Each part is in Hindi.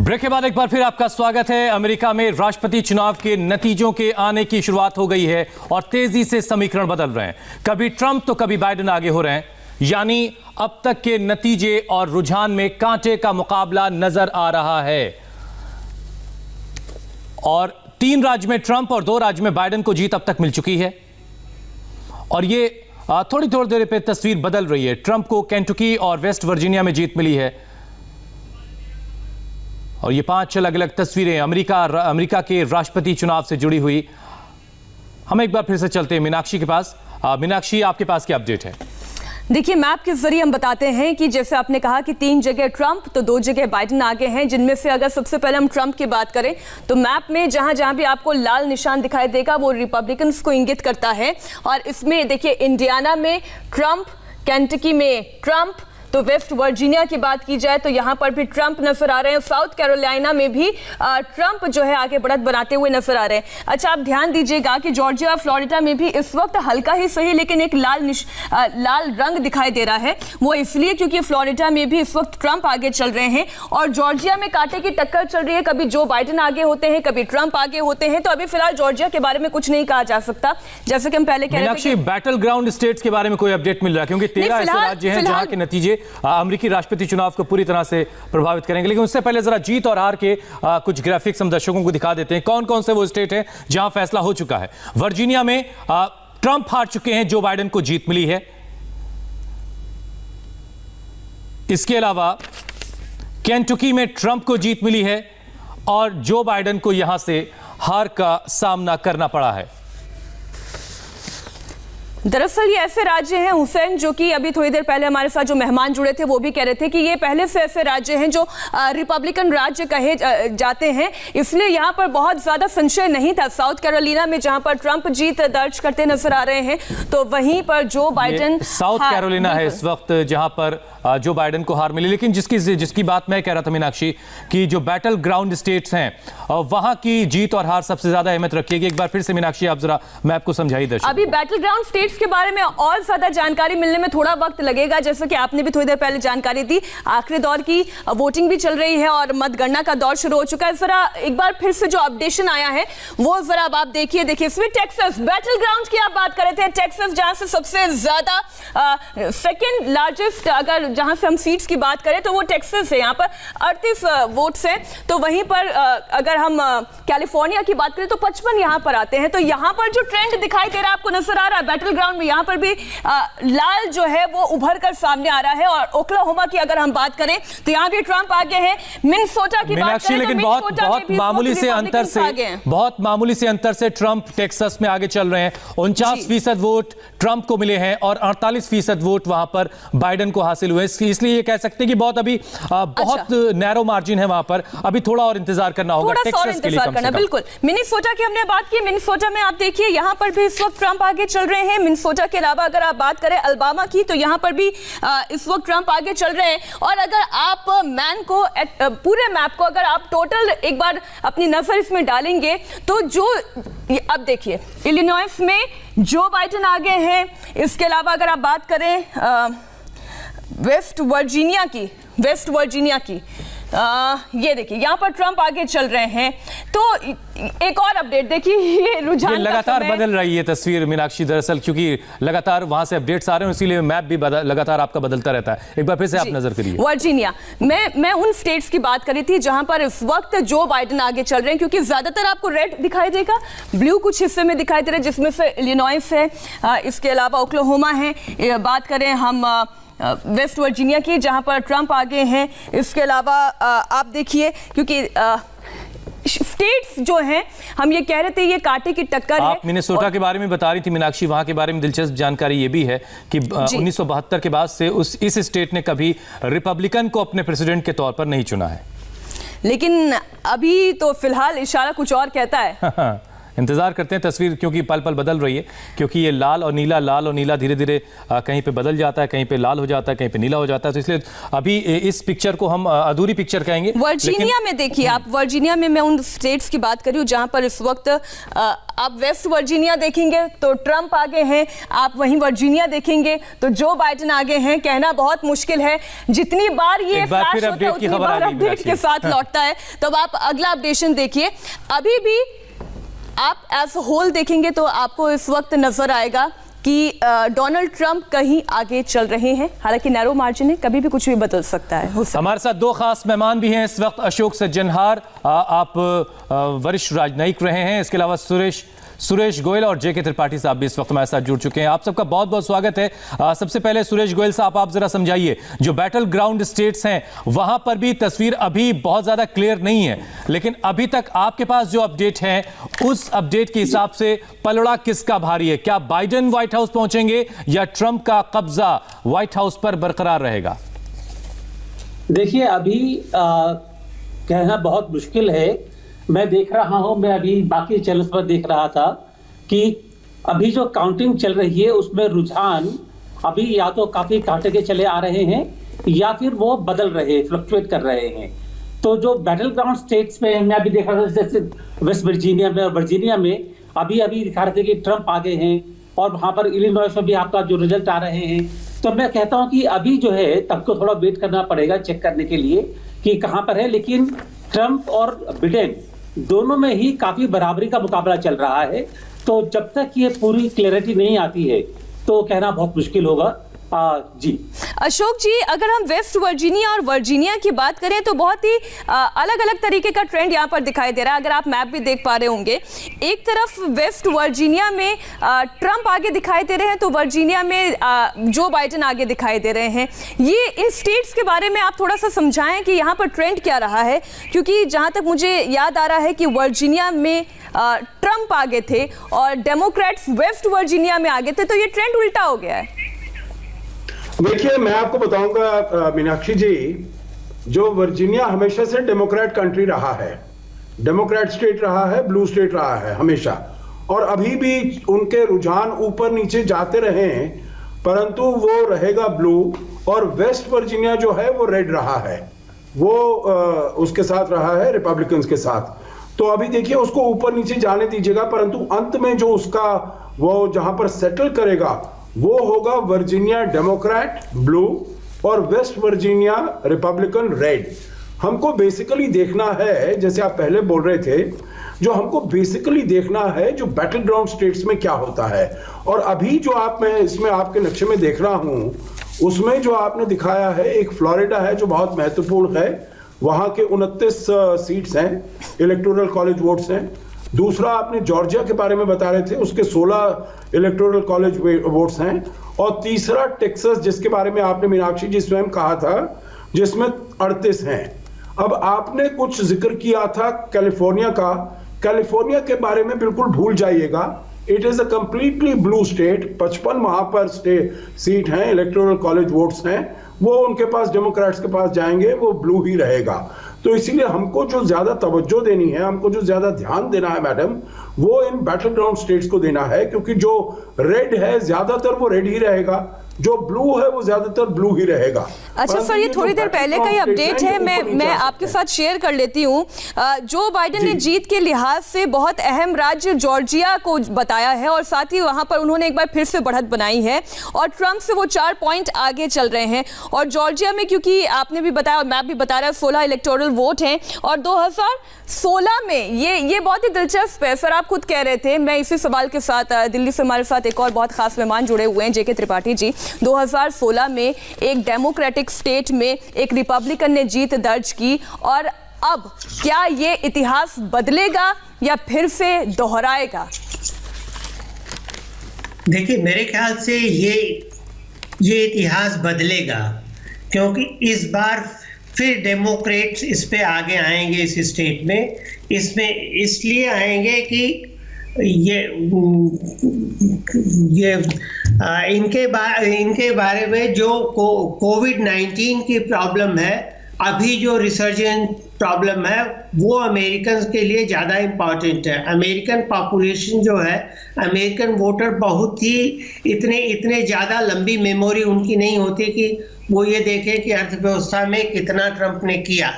ब्रेक के बाद एक बार फिर आपका स्वागत है। अमेरिका में राष्ट्रपति चुनाव के नतीजों के आने की शुरुआत हो गई है और तेजी से समीकरण बदल रहे हैं। कभी ट्रंप तो कभी बाइडेन आगे हो रहे हैं, यानी अब तक के नतीजे और रुझान में कांटे का मुकाबला नजर आ रहा है। और 3 राज्य में ट्रंप और 2 राज्य में बाइडेन को जीत अब तक मिल चुकी है और ये थोड़ी देर पे तस्वीर बदल रही है। ट्रंप को केंटुकी और वेस्ट वर्जीनिया में जीत मिली है और ये 5 अलग अलग तस्वीरें अमेरिका के राष्ट्रपति चुनाव से जुड़ी हुई। हम एक बार फिर से चलते हैं मीनाक्षी के पास। मीनाक्षी, आपके पास क्या अपडेट है? देखिए, मैप के जरिए हम बताते हैं कि जैसे आपने कहा कि 3 जगह ट्रंप तो 2 जगह बाइडेन आगे हैं, जिनमें से अगर सबसे पहले हम ट्रंप की बात करें तो मैप में जहां जहां भी आपको लाल निशान दिखाई देगा वो रिपब्लिकन्स को इंगित करता है। और इसमें देखिए, इंडियाना में ट्रंप, केंटकी में ट्रंप, तो वेस्ट वर्जीनिया की बात की जाए तो यहां पर भी ट्रंप नजर आ रहे हैं। साउथ कैरोलिना में भी ट्रंप जो है आगे बढ़त बनाते हुए नजर आ रहे हैं। अच्छा, आप ध्यान दीजिएगा कि जॉर्जिया और फ्लोरिडा में भी इस वक्त हल्का ही सही लेकिन एक लाल रंग दिखाई दे रहा है। वो इसलिए क्योंकि फ्लोरिडा में भी इस वक्त ट्रंप आगे चल रहे हैं और जॉर्जिया में कांटे की टक्कर चल रही है। कभी जो बाइडेन आगे होते हैं, कभी ट्रंप आगे होते हैं। तो अभी फिलहाल जॉर्जिया के बारे में कुछ नहीं कहा जा सकता, जैसे कि हम पहले कह रहे थे। बैटल ग्राउंड स्टेट्स के बारे में कोई अपडेट मिल रहा है? क्योंकि 13 ऐसे राज्य हैं जहां के नतीजे अमेरिकी राष्ट्रपति चुनाव को पूरी तरह से प्रभावित करेंगे। लेकिन उससे पहले जरा जीत और हार के कुछ ग्राफिक्स हम दर्शकों को दिखा देते हैं। कौन कौन से वो स्टेट हैं जहां फैसला हो चुका है। वर्जीनिया में ट्रंप हार चुके हैं, जो बाइडेन को जीत मिली है। इसके अलावा केंटुकी में ट्रंप को जीत मिली है और जो बाइडेन को यहां से हार का सामना करना पड़ा है। दरअसल ये ऐसे राज्य हैं हुसैन, जो कि अभी थोड़ी देर पहले हमारे साथ जो मेहमान जुड़े थे वो भी कह रहे थे कि ये पहले से ऐसे राज्य हैं जो रिपब्लिकन राज्य कहे जाते हैं, इसलिए यहाँ पर बहुत ज्यादा संशय नहीं था। साउथ कैरोलिना में जहाँ पर ट्रंप जीत दर्ज करते नजर आ रहे हैं, तो वहीं पर जो बाइडेन, साउथ कैरोलिना है इस वक्त जहां पर जो बाइडेन को हार मिली। लेकिन जिसकी बात मैं कह रहा था मीनाक्षी, कि जो बैटल ग्राउंड स्टेट्स हैं वहां की जीत और हार सबसे ज्यादा अहमियत रखिएगी। एक बार फिर से मीनाक्षी, आप जरा मैप को समझाइए दर्शकों। अभी बैटल ग्राउंड स्टेट्स के बारे में और ज्यादा जानकारी मिलने में थोड़ा वक्त लगेगा, जैसे कि आपने भी थोड़ी देर पहले जानकारी दी। आखिरी दौर की वोटिंग भी चल रही है और मतगणना का दौर शुरू हो चुका है। जरा एक बार फिर से जो अपडेशन आया है वो जरा आप देखिए। इसमें टेक्सास बैटल ग्राउंड की आप बात कर रहे थे, टेक्सास जहां से सबसे ज्यादा सेकेंड लार्जेस्ट, अगर जहां से हम सीट्स की बात करें तो वो टेक्सास है। यहाँ पर 38 वोट्स हैं। तो वहीं पर अगर हम कैलिफोर्निया की बात करें तो 55 यहाँ पर आते हैं। तो यहाँ पर जो ट्रेंड दिखाई दे रहा है आपको नजर आ रहा है बैटल ग्राउंड में, यहाँ पर भी लाल जो है वो उभर कर सामने आ रहा है। और ओक्लाहोमा की अगर हम बात करें तो यहाँ भी ट्रंप आगे है। मिनेसोटा की बात करें लेकिन तो बहुत मामूली से अंतर से ट्रंप टेक्सास में आगे चल रहे हैं। 49% वोट ट्रंप को मिले हैं और 48% वोट वहां पर बाइडेन को हासिल हुए। इसलिए ये कह सकते हैं कि बहुत नैरो मार्जिन है वहां पर। अभी थोड़ा और इंतजार करना होगा टेक्सास के लिए कम से कम। बिल्कुल। मिनेसोटा की हमने बात की, मिनेसोटा में आप देखिए यहाँ पर भी इस वक्त ट्रंप आगे चल रहे हैं। मिनेसोटा के अलावा अगर आप बात करें अलबामा की तो यहाँ पर भी इस वक्त ट्रंप आगे चल रहे हैं। और अगर आप पूरे मैप को अगर आप टोटल एक बार अपनी नजर इसमें डालेंगे तो जो अब देखिए इलिनॉइस में जो बाइडेन आगे हैं। इसके अलावा अगर आप बात करें वेस्ट वर्जीनिया की ये देखिए यहाँ पर ट्रंप आगे चल रहे हैं। तो एक और अपडेट देखिए, ये रुझान लगातार बदल रही है तस्वीर मीनाक्षी, दरअसल क्योंकि लगातार वहां से अपडेट्स आ रहे हैं, इसीलिए मैप भी लगातार आपका बदलता रहता है। एक बार फिर से आप नजर करिए। वर्जीनिया मैं उन स्टेट्स की बात करी थी जहां पर इस वक्त जो बाइडेन आगे चल रहे हैं, क्योंकि ज्यादातर आपको रेड दिखाई देगा, ब्लू कुछ हिस्से में दिखाई दे रहे हैं, जिसमें से इलिनॉइस है, इसके अलावा ओक्लाहोमा है। बात करें हम वेस्ट वर्जीनिया की जहां पर ट्रंप आगे हैं। इसके अलावा आप देखिए, क्योंकि स्टेट्स जो हैं हम ये कह रहे थे ये कांटे की टक्कर है। आप मिनेसोटा के बारे में बता रही थी मीनाक्षी, वहां के बारे में दिलचस्प जानकारी ये भी है कि 1972 के बाद से इस स्टेट ने कभी रिपब्लिकन को अपने प्रेसिडेंट के तौर पर नहीं चुना है। लेकिन अभी तो फिलहाल इशारा कुछ और कहता है। इंतजार करते हैं तस्वीर, क्योंकि पल पल बदल रही है। क्योंकि ये लाल और नीला धीरे धीरे कहीं पे बदल जाता है, कहीं पे लाल हो जाता है, कहीं पे नीला हो जाता है। तो इसलिए अभी इस पिक्चर को हम अधूरी पिक्चर कहेंगे। वर्जीनिया में देखिए आप, वर्जीनिया में मैं उन स्टेट्स की बात कर रही हूँ जहां पर इस वक्त आप वेस्ट वर्जीनिया देखेंगे तो ट्रंप आगे हैं, आप वहीं वर्जीनिया देखेंगे तो जो बाइडेन आगे हैं। कहना बहुत मुश्किल है, जितनी बार ये फ्लैश होता है उतनी बार अपडेट के साथ लौटता है। तो अब आप अगला अपडेशन देखिए। अभी भी आप एज होल देखेंगे तो आपको इस वक्त नजर आएगा कि डोनाल्ड ट्रंप कहीं आगे चल रहे हैं, हालांकि नैरो मार्जिन है, कभी भी कुछ भी बदल सकता है। हमारे साथ दो खास मेहमान भी हैं इस वक्त। अशोक सज्जनहार, आप वरिष्ठ राजनयिक रहे हैं, इसके अलावा सुरेश गोयल और जेके त्रिपाठी साहब भी इस वक्त हमारे साथ जुड़ चुके हैं। आप सबका बहुत बहुत स्वागत है। सबसे पहले सुरेश गोयल साहब, आप जरा समझाइए, जो बैटल ग्राउंड स्टेट्स हैं वहां पर भी तस्वीर अभी बहुत ज्यादा क्लियर नहीं है, लेकिन अभी तक आपके पास जो अपडेट है उस अपडेट के हिसाब से पलड़ा किसका भारी है? क्या बाइडेन व्हाइट हाउस पहुंचेंगे या ट्रंप का कब्जा व्हाइट हाउस पर बरकरार रहेगा? देखिए, अभी कहना बहुत मुश्किल है। मैं देख रहा हूं, मैं अभी बाकी चैनल्स पर देख रहा था कि अभी जो काउंटिंग चल रही है उसमें रुझान अभी या तो काफी कांटे के चले आ रहे हैं या फिर वो बदल रहे, फ्लक्चुएट कर रहे हैं। तो जो बैटल ग्राउंड स्टेट्स में मैं अभी देख रहा था, जैसे वेस्ट वर्जीनिया में और वर्जीनिया में अभी दिखा रहे थे कि ट्रंप आगे हैं, और वहां पर इलिनॉइस में भी आपका जो रिजल्ट आ रहे हैं। तो मैं कहता हूं कि अभी जो है तब थोड़ा वेट करना पड़ेगा चेक करने के लिए कि कहां पर है। लेकिन ट्रंप और बिडेन दोनों में ही काफी बराबरी का मुकाबला चल रहा है। तो जब तक ये पूरी क्लैरिटी नहीं आती है तो कहना बहुत मुश्किल होगा। जी अशोक जी, अगर हम वेस्ट वर्जीनिया और वर्जीनिया की बात करें तो बहुत ही अलग अलग तरीके का ट्रेंड यहाँ पर दिखाई दे रहा है। अगर आप मैप भी देख पा रहे होंगे, एक तरफ वेस्ट वर्जीनिया में ट्रंप आगे दिखाई दे रहे हैं तो वर्जीनिया में जो बाइडेन आगे दिखाई दे रहे हैं। ये इन स्टेट्स के बारे में आप थोड़ा सा समझाएं कि यहाँ पर ट्रेंड क्या रहा है, क्योंकि जहाँ तक मुझे याद आ रहा है कि वर्जीनिया में ट्रंप आगे थे और डेमोक्रेट्स वेस्ट वर्जीनिया में आगे थे, तो ये ट्रेंड उल्टा हो गया है। देखिए, मैं आपको बताऊंगा मीनाक्षी जी, जो वर्जीनिया हमेशा से डेमोक्रेट कंट्री रहा है, डेमोक्रेट स्टेट रहा है, ब्लू स्टेट रहा है हमेशा, और अभी भी उनके रुझान ऊपर नीचे जाते रहे हैं, परंतु वो रहेगा ब्लू। और वेस्ट वर्जीनिया जो है वो रेड रहा है, वो उसके साथ रहा है, रिपब्लिकन्स के साथ। तो अभी देखिए, उसको ऊपर नीचे जाने दीजिएगा, परंतु अंत में जो उसका वो जहां पर सेटल करेगा वो होगा वर्जीनिया डेमोक्रेट ब्लू और वेस्ट वर्जीनिया रिपब्लिकन रेड। हमको बेसिकली देखना है, जैसे आप पहले बोल रहे थे, जो हमको बेसिकली देखना है जो बैटल ग्राउंड स्टेट्स में क्या होता है। और अभी जो मैं इसमें आपके नक्शे में देख रहा हूं, उसमें जो आपने दिखाया है, एक फ्लोरिडा है जो बहुत महत्वपूर्ण है, वहां के 29 सीट्स हैं, इलेक्टोरल कॉलेज वोट्स हैं। दूसरा आपने जॉर्जिया के बारे में बता रहे थे, उसके 16 इलेक्टोरल कॉलेज वोट्स हैं। और तीसरा टेक्सास, जिसके बारे में आपने मीनाक्षी जी स्वयं कहा था, जिसमें 38 हैं। अब आपने कुछ जिक्र किया था कैलिफोर्निया का। कैलिफोर्निया के बारे में बिल्कुल भूल जाइएगा, it is a completely blue state. 55 वहां पर सीट हैं, इलेक्टोरल कॉलेज वोट्स हैं, वो उनके पास, डेमोक्रेट्स के पास जाएंगे, वो ब्लू ही रहेगा। तो इसीलिए हमको जो ज्यादा तवज्जो देनी है, हमको जो ज्यादा ध्यान देना है मैडम, वो इन बैटल ग्राउंड स्टेट्स को देना है, क्योंकि जो रेड है ज्यादातर वो रेड ही रहेगा, जो ब्लू है वो ज्यादातर ब्लू ही रहेगा। अच्छा सर, ये थोड़ी देर पहले का ही अपडेट है, मैं आपके साथ शेयर कर लेती हूँ। जो बाइडेन ने जीत के लिहाज से बहुत अहम राज्य जॉर्जिया को बताया है, और साथ ही वहां पर उन्होंने एक बार फिर से बढ़त बनाई है और ट्रंप से वो 4 पॉइंट आगे चल रहे हैं। और जॉर्जिया में, क्योंकि आपने भी बताया और मैप भी बता रहा है, 16 इलेक्टोरल वोट हैं और 2016 में ये बहुत ही दिलचस्प है। सर, आप खुद कह रहे थे, मैं इसी सवाल के साथ दिल्ली से हमारे साथ एक और बहुत खास मेहमान जुड़े हुए हैं, जेके त्रिपाठी जी। 2016 में एक डेमोक्रेटिक स्टेट में एक रिपब्लिकन ने जीत दर्ज की, और अब क्या ये इतिहास बदलेगा या फिर से दोहराएगा? देखिए, मेरे ख्याल से ये इतिहास बदलेगा, क्योंकि इस बार फिर डेमोक्रेट्स इस पे आगे आएंगे इस स्टेट में। इसमें इसलिए आएंगे कि इनके बारे में जो कोविड-19 की प्रॉब्लम है, अभी जो रिसर्जेंट प्रॉब्लम है, वो अमेरिकन के लिए ज़्यादा इम्पॉर्टेंट है। अमेरिकन पॉपुलेशन जो है, अमेरिकन वोटर बहुत ही इतने ज़्यादा लंबी मेमोरी उनकी नहीं होती कि वो ये देखें कि अर्थव्यवस्था में कितना ट्रंप ने किया।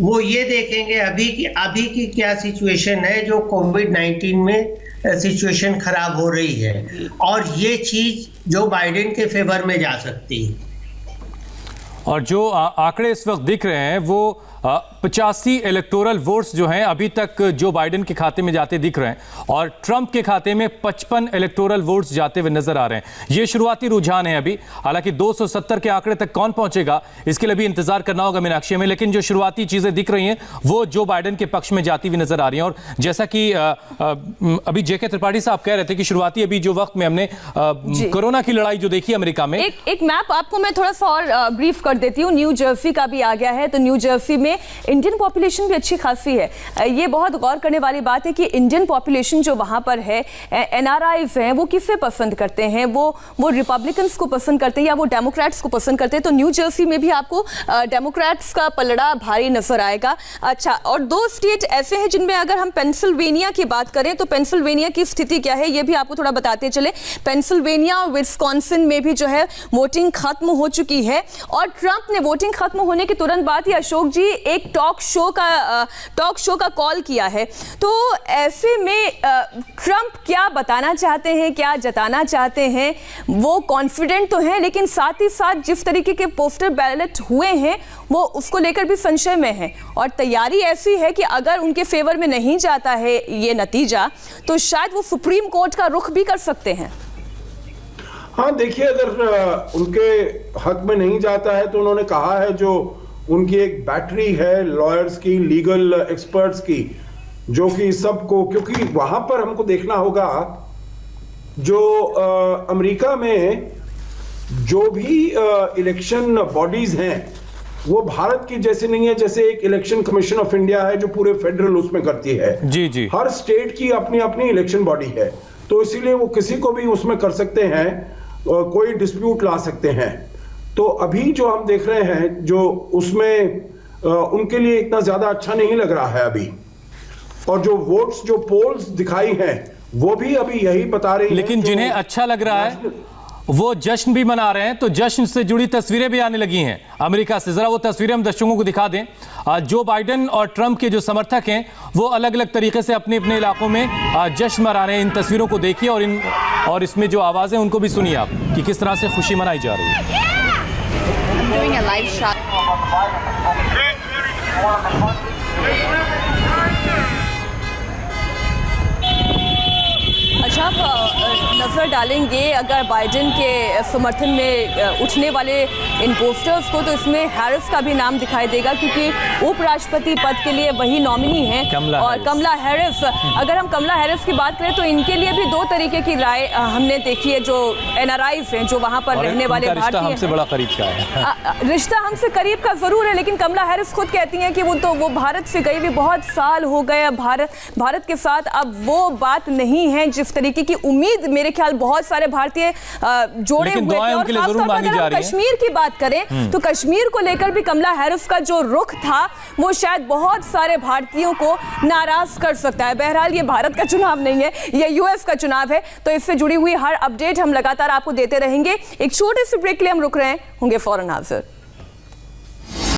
वो ये देखेंगे अभी की क्या सिचुएशन है, जो कोविड-19 में सिचुएशन खराब हो रही है, और ये चीज जो बाइडेन के फेवर में जा सकती है। और जो आंकड़े इस वक्त दिख रहे हैं वो 85 इलेक्टोरल वोट्स जो हैं अभी तक जो बाइडेन के खाते में जाते दिख रहे हैं, और ट्रंप के खाते में 55 इलेक्टोरल वोट्स जाते हुए नजर आ रहे हैं। ये शुरुआती रुझान है अभी, हालांकि 270 के आंकड़े तक कौन पहुंचेगा इसके लिए भी इंतजार करना होगा मीनाक्षी में, लेकिन जो शुरुआती चीजें दिख रही हैं वो जो बाइडेन के पक्ष में जाती हुई नजर आ रही हैं। और जैसा कि अभी जेके त्रिपाठी साहब कह रहे थे कि शुरुआती अभी जो वक्त में हमने कोरोना की लड़ाई जो देखी अमेरिका में, एक मैप आपको मैं थोड़ा सा और ब्रीफ कर देती हूँ। न्यू जर्सी का भी आ गया है, तो न्यू जर्सी में इंडियन पॉपुलेशन भी अच्छी खासी है। ये बहुत गौर करने वाली बात है कि इंडियन पॉपुलेशन जो वहां पर है, एनआरआईज हैं, वो किसे पसंद करते हैं? वो रिपब्लिकन्स को पसंद करते हैं या वो डेमोक्रेट्स को पसंद करते हैं? तो न्यू जर्सी में भी आपको डेमोक्रेट्स का पलड़ा भारी नजर आएगा। अच्छा, और 2 स्टेट ऐसे हैं जिनमें अगर हम पेंसिल्वेनिया की बात करें तो पेंसिल्वेनिया की स्थिति क्या है ये भी आपको थोड़ा बताते चले। पेंसिल्वेनिया और विस्कॉन्सिन में भी जो है वोटिंग खत्म हो चुकी है, और ट्रंप ने वोटिंग खत्म होने के तुरंत बाद ही अशोक जी एक टॉक शो का कॉल किया है। तो ऐसे में ट्रंप क्या बताना चाहते हैं, क्या जताना चाहते हैं? वो कॉन्फिडेंट तो हैं, लेकिन साथ ही साथ जिस तरीके के पोस्टर बैलेट हुए हैं वो उसको लेकर भी संशय में है, और तैयारी ऐसी है कि अगर उनके फेवर में नहीं जाता है ये नतीजा तो शायद वो सुप्रीम कोर्ट का रुख भी कर सकते हैं। हाँ, देखिए, अगर उनके हक में नहीं जाता है तो उन्होंने कहा है जो उनकी एक बैटरी है लॉयर्स की, लीगल एक्सपर्ट्स की, जो कि सबको, क्योंकि वहां पर हमको देखना होगा जो अमेरिका में जो भी इलेक्शन बॉडीज हैं वो भारत की जैसे नहीं है। जैसे एक इलेक्शन कमीशन ऑफ इंडिया है जो पूरे फेडरल उसमें करती है, जी जी, हर स्टेट की अपनी अपनी इलेक्शन बॉडी है, तो इसीलिए वो किसी को भी उसमें कर सकते हैं, कोई डिस्प्यूट ला सकते हैं। तो अभी जो हम देख रहे हैं जो उसमें उनके लिए इतना ज्यादा अच्छा नहीं लग रहा है अभी, और जो वोट्स जो पोल्स दिखाई हैं वो भी अभी यही बता रही हैं। लेकिन जिन्हें अच्छा लग रहा है वो जश्न भी मना रहे हैं, तो जश्न से जुड़ी तस्वीरें भी आने लगी हैं अमेरिका से। जरा वो तस्वीरें हम दर्शकों को दिखा दें। जो बाइडेन और ट्रंप के जो समर्थक हैं वो अलग अलग तरीके से अपने अपने इलाकों में जश्न मना रहे हैं। इन तस्वीरों को देखिए और इसमें जो आवाजें उनको भी सुनिए आप कि किस तरह से खुशी मनाई जा रही है। Doing a live shot. अच्छा, आप नजर डालेंगे अगर बाइडेन के समर्थन में उठने वाले इन पोस्टर्स को, तो इसमें हैरिस का भी नाम दिखाई देगा, क्योंकि उपराष्ट्रपति पद के लिए वही नॉमिनी हैं। और कमला हैरिस, अगर हम कमला हैरिस की बात करें तो इनके लिए भी 2 तरीके की राय हमने देखी है। जो एनआरआईज हैं, जो वहां पर रहने वाले भारतीय हैं, हमसे बड़ा करीब का है रिश्ता हमसे करीब का जरूर है, लेकिन कमला हैरिस खुद कहती हैं कि वो भारत से गई भी बहुत साल हो गए भारत के साथ। अब वो बात नहीं है जिस तरीके की उम्मीद मेरे ख्याल बहुत सारे भारतीय जोड़े हुए थे। और खासतौर पर अगर हम कश्मीर की बात करें तो कश्मीर को लेकर भी कमला हैरिस का जो रुख था वो शायद बहुत सारे भारतीयों को नाराज कर सकता है। बहरहाल ये भारत का चुनाव नहीं है, ये यूएस का चुनाव है, तो इससे जुड़ी हुई हर अपडेट हम लगातार आपको देते रहेंगे। एक छोटे से ब्रेक के लिए हम रुक रहे हैं, होंगे फौरन हाजिर।